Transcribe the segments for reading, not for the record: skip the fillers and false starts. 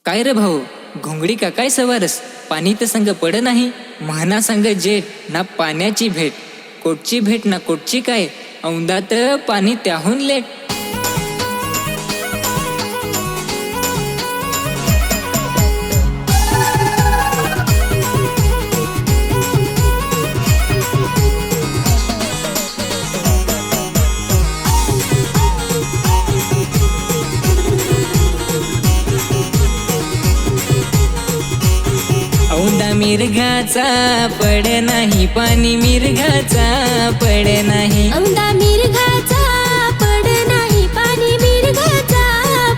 काय रे भाऊ, घोंगडी का काय सवारस? पाणी तर संग पड नाही, महना संग जेट ना पाण्याची भेट. कोटची भेट ना कोटची काय, औंदात पाणी त्याहून लेट. औंदा मिरघाचा पड नाही पाणी, मिरघाचा पड नाही. औंदा मिरघाचा पड नाही पाणी, मिरघाचा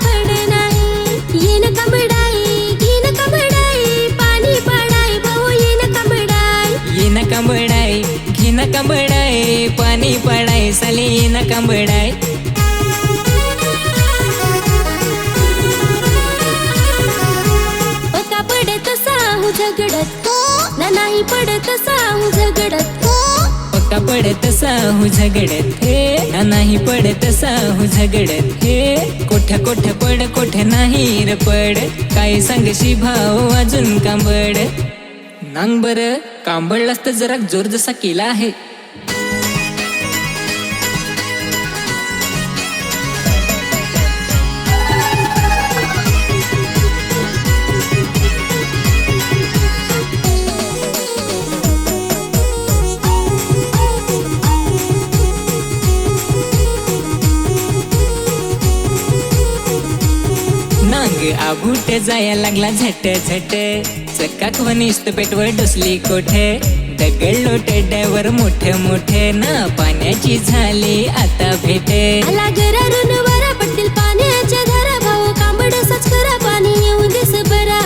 पड नाही. येन कमडाई घेन कमडाई, पाणी पडाय भाऊ येन कमडाई. येन कंबडाय घेन कंबडाय, पाणी पडाय साली येन कंबडाय. पका पडत साहू झगडत ना नाही पडत साहू झगडत. पक्का पडत साहू झगडत हे, ना नाही पडत साहू झगडत हे. कोठ्या कोठ्या पड कोठ्या नाही र पड, काय सांगशी भाऊ अजून कांबड. नांग बर कांबळलास तर जरा जोर जसा केला आहे. नांग आभूट जाया लागला झट झट, चकाक वनिस्त पेटवर डोसली कोठे. दगड लोटड्यावर मोठे मोठे, ना पाण्याची झाली आता भेट. आला गरारून वारा पडतील पाण्याच्या धारा, भाऊ कांबड साच करा पाणी येऊ दिस बरा.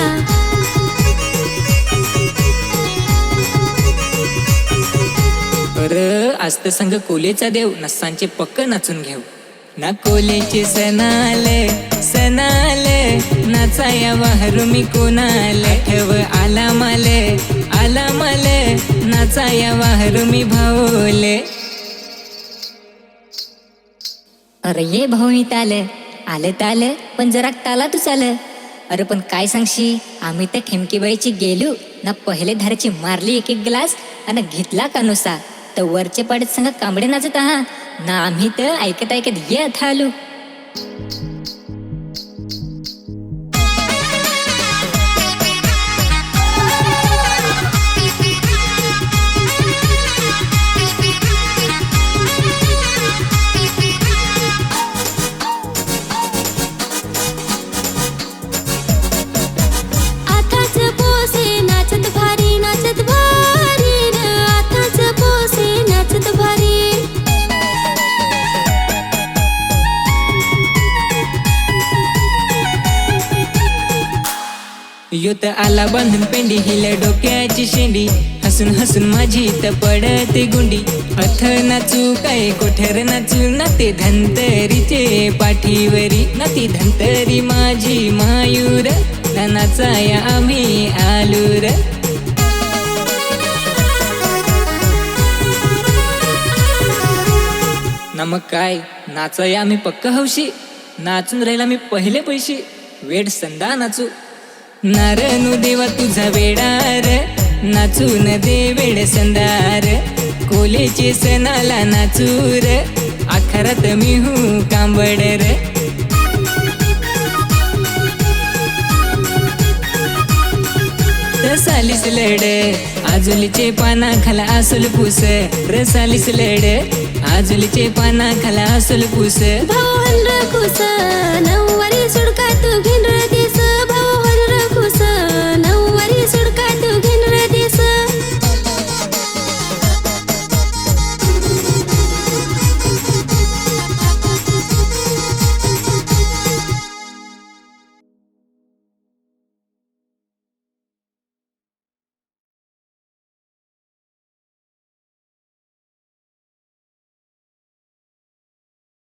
अर आज तर संग कोलेचा देव, नसांचे पक्क नाचून घेऊ. ना कोलेचे सणाले सणाले, नाचाया वाहरू मी कोणाले. ठेव आला माले नाचाया वाहरू मी भाऊले. अरे ये भाऊ इथं आलं तालं, पण जरा ताला तू चाल. अरे पण काय सांगशी, आम्ही तर ठेमकीबाईची गेलो ना, पहिले धाराची मारली एक एक ग्लास आणि घेतला कानुसा. तर वरचे पाडत संग कांबडे नाचत आहात ना, आम्ही तर ऐकत ऐकत येत आलो. आताच पोसे नाचत भारी र, आताच पोसे नाचत भारी. योत आला बांधून पेंडी, हिला डोक्याची शेंडी. हसून हसून माझी तर पडते गुंडी. अथ नाचू काय कोठर नाचू, ना ते धंतरीचे पाठीवरी. ना ती धंतरी माझी मायूर, ना नाचाया आम्ही आलूर. ना मग काय नाचाया आम्ही पक्क हौशी. नाचून राहिला मी पहिले पैसे, वेड संदा नाचू. नारणू देवा तुझा वेडार, नाचून दे वेड संदार. कोलेचे सणाला नाचूर, आखरात मी हूँ कांबडर. रसालीस लड आजुलीचे पाना खाला आसुल पूस. रसालीस लड आजुलीचे पाना खाला आसुल पूस. भाऊ हल्ल कुस नऊवारी सुडका तू घेन र दिस.